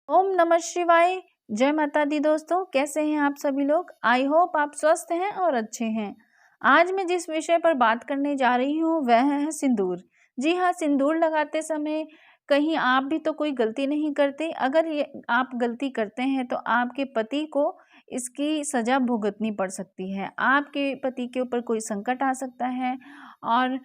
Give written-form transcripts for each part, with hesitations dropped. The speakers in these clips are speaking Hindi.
ओम नमः शिवाय। जय माता दी। दोस्तों, कैसे हैं आप सभी लोग? आई होप आप स्वस्थ हैं और अच्छे हैं। आज मैं जिस विषय पर बात करने जा रही हूँ वह है सिंदूर। जी हाँ, सिंदूर लगाते समय कहीं आप भी तो कोई गलती नहीं करते। अगर ये आप गलती करते हैं तो आपके पति को इसकी सजा भुगतनी पड़ सकती है। आपके पति के ऊपर कोई संकट आ सकता है और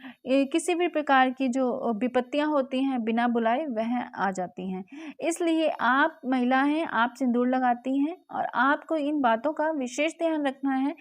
किसी भी प्रकार की जो विपत्तियां होती हैं बिना बुलाए वह आ जाती हैं। इसलिए आप महिला हैं, आप सिंदूर लगाती हैं और आपको इन बातों का विशेष ध्यान रखना है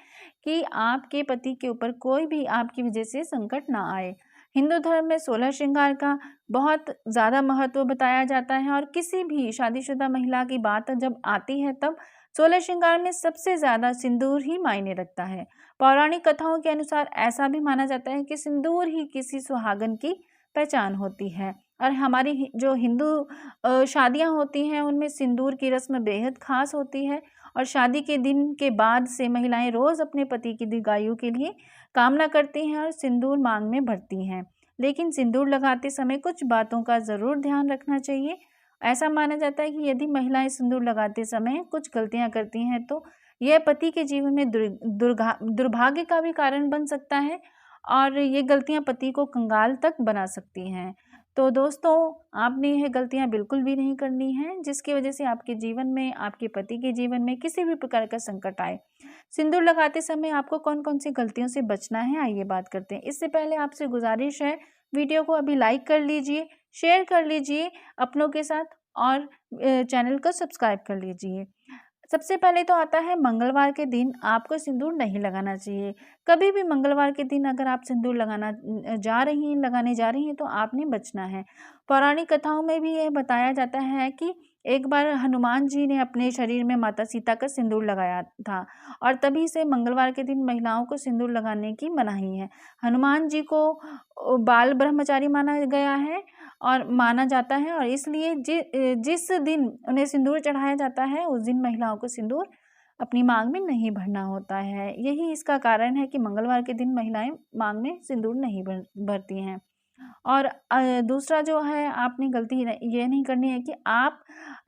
कि आपके पति के ऊपर कोई भी आपकी वजह से संकट ना आए। हिंदू धर्म में 16 श्रृंगार का बहुत ज़्यादा महत्व बताया जाता है और किसी भी शादीशुदा महिला की बात जब आती है तब 16 श्रृंगार में सबसे ज़्यादा सिंदूर ही मायने रखता है। पौराणिक कथाओं के अनुसार ऐसा भी माना जाता है कि सिंदूर ही किसी सुहागन की पहचान होती है और हमारी जो हिंदू शादियां होती हैं उनमें सिंदूर की रस्म बेहद खास होती है और शादी के दिन के बाद से महिलाएं रोज़ अपने पति की दीर्घायु के लिए कामना करती हैं और सिंदूर मांग में भरती हैं। लेकिन सिंदूर लगाते समय कुछ बातों का ज़रूर ध्यान रखना चाहिए। ऐसा माना जाता है कि यदि महिलाएं सिंदूर लगाते समय कुछ गलतियां करती हैं तो यह पति के जीवन में दुर्भाग्य का भी कारण बन सकता है और ये गलतियां पति को कंगाल तक बना सकती हैं। तो दोस्तों, आपने यह गलतियां बिल्कुल भी नहीं करनी हैं जिसकी वजह से आपके जीवन में, आपके पति के जीवन में किसी भी प्रकार का संकट आए। सिंदूर लगाते समय आपको कौन कौन सी गलतियों से बचना है, आइए बात करते हैं। इससे पहले आपसे गुजारिश है, वीडियो को अभी लाइक कर लीजिए, शेयर कर लीजिए अपनों के साथ और चैनल को सब्सक्राइब कर लीजिए। सबसे पहले तो आता है मंगलवार के दिन आपको सिंदूर नहीं लगाना चाहिए। कभी भी मंगलवार के दिन अगर आप सिंदूर लगाने जा रही हैं तो आपने बचना है। पौराणिक कथाओं में भी यह बताया जाता है कि एक बार हनुमान जी ने अपने शरीर में माता सीता का सिंदूर लगाया था और तभी से मंगलवार के दिन महिलाओं को सिंदूर लगाने की मनाही है। हनुमान जी को बाल ब्रह्मचारी माना गया है और माना जाता है और इसलिए जिस दिन उन्हें सिंदूर चढ़ाया जाता है उस दिन महिलाओं को सिंदूर अपनी मांग में नहीं भरना होता है। यही इसका कारण है कि मंगलवार के दिन महिलाएं मांग में सिंदूर नहीं भरती हैं। और दूसरा जो है, आपने गलती ये नहीं करनी है कि आप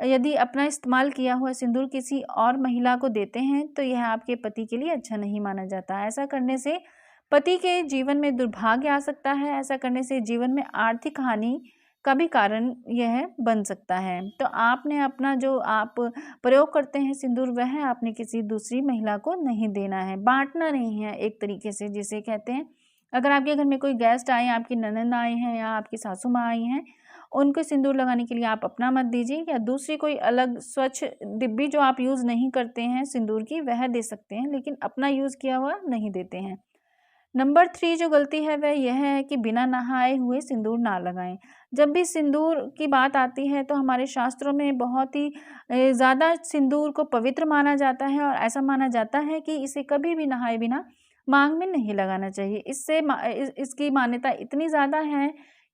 यदि अपना इस्तेमाल किया हुआ सिंदूर किसी और महिला को देते हैं तो यह आपके पति के लिए अच्छा नहीं माना जाता। ऐसा करने से पति के जीवन में दुर्भाग्य आ सकता है। ऐसा करने से जीवन में आर्थिक हानि का भी कारण यह बन सकता है। तो आपने अपना जो आप प्रयोग करते हैं सिंदूर वह आपने किसी दूसरी महिला को नहीं देना है, बांटना नहीं है एक तरीके से जिसे कहते हैं। अगर आपके घर में कोई गेस्ट आए, आपकी ननद आए हैं या आपकी सासू माँ आई हैं, उनको सिंदूर लगाने के लिए आप अपना मत दीजिए या दूसरी कोई अलग स्वच्छ डिब्बी जो आप यूज़ नहीं करते हैं सिंदूर की वह दे सकते हैं, लेकिन अपना यूज़ किया हुआ नहीं देते हैं। नंबर 3 जो गलती है वह यह है कि बिना नहाए हुए सिंदूर ना लगाएं। जब भी सिंदूर की बात आती है तो हमारे शास्त्रों में बहुत ही ज़्यादा सिंदूर को पवित्र माना जाता है और ऐसा माना जाता है कि इसे कभी भी नहाए बिना मांग में नहीं लगाना चाहिए। इसकी मान्यता इतनी ज़्यादा है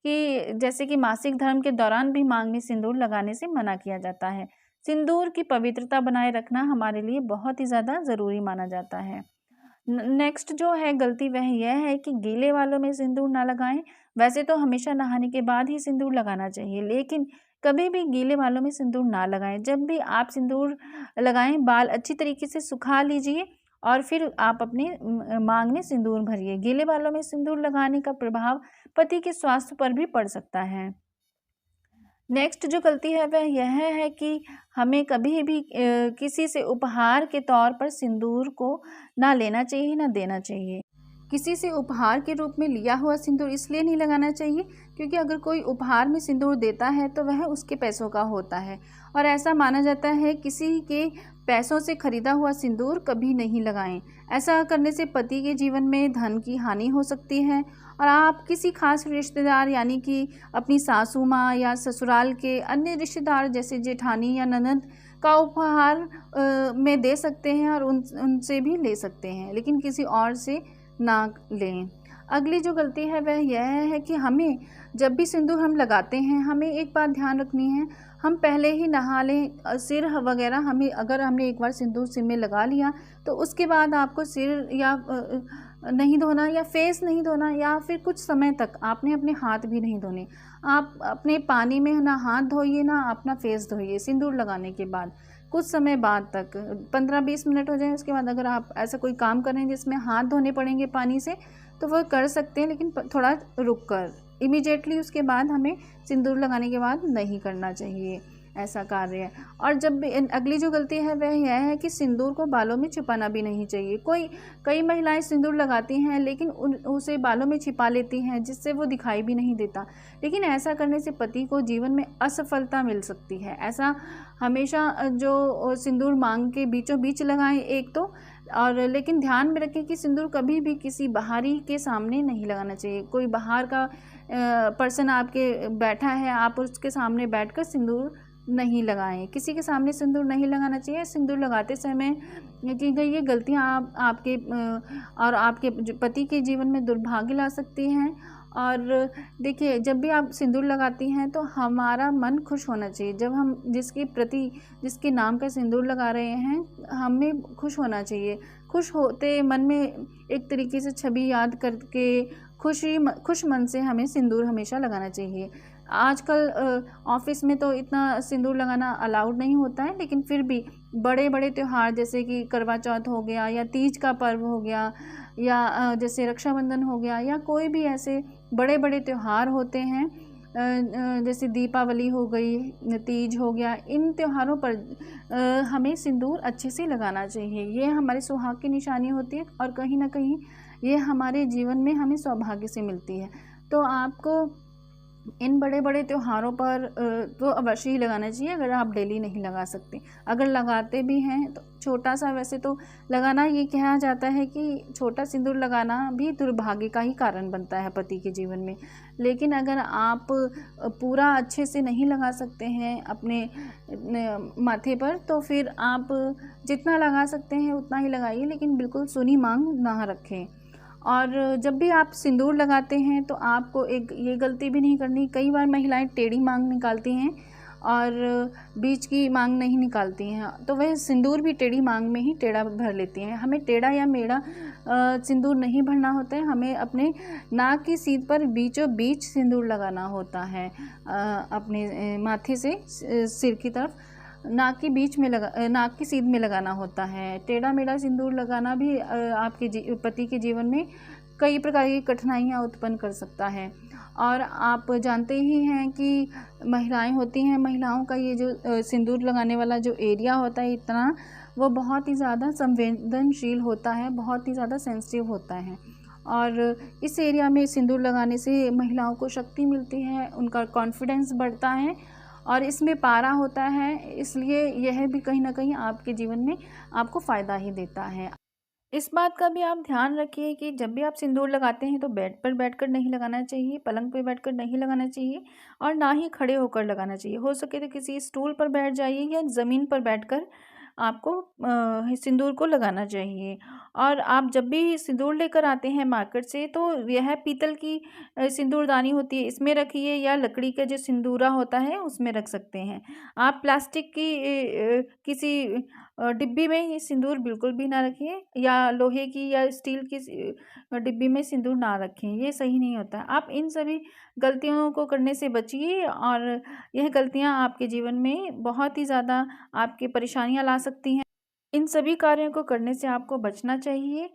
कि जैसे कि मासिक धर्म के दौरान भी मांग में सिंदूर लगाने से मना किया जाता है। सिंदूर की पवित्रता बनाए रखना हमारे लिए बहुत ही ज़्यादा ज़रूरी माना जाता है। नेक्स्ट जो है गलती वह यह है कि गीले बालों में सिंदूर ना लगाएं। वैसे तो हमेशा नहाने के बाद ही सिंदूर लगाना चाहिए, लेकिन कभी भी गीले बालों में सिंदूर ना लगाएं। जब भी आप सिंदूर लगाएं, बाल अच्छी तरीके से सुखा लीजिए और फिर आप अपनी मांग में सिंदूर भरिए। गीले बालों में सिंदूर लगाने का प्रभाव पति के स्वास्थ्य पर भी पड़ सकता है। नेक्स्ट जो गलती है वह यह है कि हमें कभी भी किसी से उपहार के तौर पर सिंदूर को ना लेना चाहिए ना देना चाहिए। किसी से उपहार के रूप में लिया हुआ सिंदूर इसलिए नहीं लगाना चाहिए क्योंकि अगर कोई उपहार में सिंदूर देता है तो वह उसके पैसों का होता है और ऐसा माना जाता है किसी के पैसों से खरीदा हुआ सिंदूर कभी नहीं लगाएं। ऐसा करने से पति के जीवन में धन की हानि हो सकती है और आप किसी खास रिश्तेदार यानी कि अपनी सासू माँ या ससुराल के अन्य रिश्तेदार जैसे जेठानी या ननद का उपहार में दे सकते हैं और उनसे भी ले सकते हैं, लेकिन किसी और से ना लें। अगली जो गलती है वह यह है कि हमें जब भी सिंदूर हम लगाते हैं हमें एक बात ध्यान रखनी है, हम पहले ही नहा लें। सिर वगैरह अगर हमने एक बार सिंदूर सिर में लगा लिया तो उसके बाद आपको सिर या नहीं धोना या फेस नहीं धोना या फिर कुछ समय तक आपने अपने हाथ भी नहीं धोने। आप अपने पानी में ना हाथ धोइए ना अपना फेस धोइए सिंदूर लगाने के बाद। कुछ समय बाद तक 15-20 मिनट हो जाए उसके बाद अगर आप ऐसा कोई काम कर रहे हैं जिसमें हाथ धोने पड़ेंगे पानी से तो वो कर सकते हैं, लेकिन थोड़ा रुक कर। इमीडिएटली उसके बाद हमें सिंदूर लगाने के बाद नहीं करना चाहिए ऐसा कार्य। और जब भी अगली जो गलती है वह यह है कि सिंदूर को बालों में छिपाना भी नहीं चाहिए। कई महिलाएं सिंदूर लगाती हैं लेकिन उसे बालों में छिपा लेती हैं जिससे वो दिखाई भी नहीं देता, लेकिन ऐसा करने से पति को जीवन में असफलता मिल सकती है। ऐसा हमेशा जो सिंदूर मांग के बीचों बीच लगाएं एक तो, और लेकिन ध्यान में रखें कि सिंदूर कभी भी किसी बाहरी के सामने नहीं लगाना चाहिए। कोई बाहर का पर्सन आपके बैठा है, आप उसके सामने बैठकर सिंदूर नहीं लगाएं। किसी के सामने सिंदूर नहीं लगाना चाहिए। सिंदूर लगाते समय की गई ये गलतियां आपके और आपके पति के जीवन में दुर्भाग्य ला सकती हैं। और देखिए, जब भी आप सिंदूर लगाती हैं तो हमारा मन खुश होना चाहिए। जब हम जिसके नाम का सिंदूर लगा रहे हैं हमें खुश होना चाहिए। खुश होते मन में एक तरीके से छवि याद करके खुश मन से हमें सिंदूर हमेशा लगाना चाहिए। आजकल ऑफिस में तो इतना सिंदूर लगाना अलाउड नहीं होता है, लेकिन फिर भी बड़े बड़े त्यौहार जैसे कि करवा चौथ हो गया या तीज का पर्व हो गया या जैसे रक्षाबंधन हो गया या कोई भी ऐसे बड़े बड़े त्यौहार होते हैं, जैसे दीपावली हो गई, तीज हो गया, इन त्योहारों पर हमें सिंदूर अच्छे से लगाना चाहिए। ये हमारे सुहाग की निशानी होती है और कहीं ना कहीं ये हमारे जीवन में हमें सौभाग्य से मिलती है। तो आपको इन बड़े बड़े त्योहारों पर तो अवश्य ही लगाना चाहिए अगर आप डेली नहीं लगा सकते। अगर लगाते भी हैं तो छोटा सा, वैसे तो लगाना, ये कहा जाता है कि छोटा सिंदूर लगाना भी दुर्भाग्य का ही कारण बनता है पति के जीवन में। लेकिन अगर आप पूरा अच्छे से नहीं लगा सकते हैं अपने माथे पर तो फिर आप जितना लगा सकते हैं उतना ही लगाइए, लेकिन बिल्कुल सुनी मांग ना रखें। और जब भी आप सिंदूर लगाते हैं तो आपको एक ये गलती भी नहीं करनी। कई बार महिलाएं टेढ़ी मांग निकालती हैं और बीच की मांग नहीं निकालती हैं, तो वह सिंदूर भी टेढ़ी मांग में ही टेढ़ा भर लेती हैं। हमें टेढ़ा या मेढ़ा सिंदूर नहीं भरना होता है, हमें अपने नाक की सीध पर बीचों बीच सिंदूर लगाना होता है। अपने माथे से सिर की तरफ नाक के बीच में नाक की सीध में लगाना होता है। टेढ़ा मेढ़ा सिंदूर लगाना भी आपके पति के जीवन में कई प्रकार की कठिनाइयाँ उत्पन्न कर सकता है। और आप जानते ही हैं कि महिलाएं होती हैं, महिलाओं का ये जो सिंदूर लगाने वाला जो एरिया होता है इतना, वो बहुत ही ज़्यादा संवेदनशील होता है, बहुत ही ज़्यादा सेंसिटिव होता है। और इस एरिया में सिंदूर लगाने से महिलाओं को शक्ति मिलती है, उनका कॉन्फिडेंस बढ़ता है और इसमें पारा होता है, इसलिए यह भी कहीं ना कहीं आपके जीवन में आपको फ़ायदा ही देता है। इस बात का भी आप ध्यान रखिए कि जब भी आप सिंदूर लगाते हैं तो बेड पर बैठकर नहीं लगाना चाहिए, पलंग पर बैठकर नहीं लगाना चाहिए और ना ही खड़े होकर लगाना चाहिए। हो सके तो किसी स्टूल पर बैठ जाइए या ज़मीन पर बैठकर आपको सिंदूर को लगाना चाहिए। और आप जब भी सिंदूर लेकर आते हैं मार्केट से तो यह पीतल की सिंदूरदानी होती है, इसमें रखिए, या लकड़ी का जो सिंदूरा होता है उसमें रख सकते हैं। आप प्लास्टिक की किसी डिब्बी में ये सिंदूर बिल्कुल भी ना रखिए, या लोहे की या स्टील की डिब्बी में सिंदूर ना रखें, ये सही नहीं होता। आप इन सभी गलतियों को करने से बचिए और यह गलतियां आपके जीवन में बहुत ही ज़्यादा आपकी परेशानियां ला सकती हैं। इन सभी कार्यों को करने से आपको बचना चाहिए।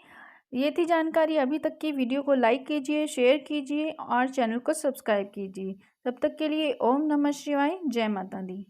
ये थी जानकारी। अभी तक की वीडियो को लाइक कीजिए, शेयर कीजिए और चैनल को सब्सक्राइब कीजिए। तब तक के लिए ओम नमः शिवाय, जय माता दी।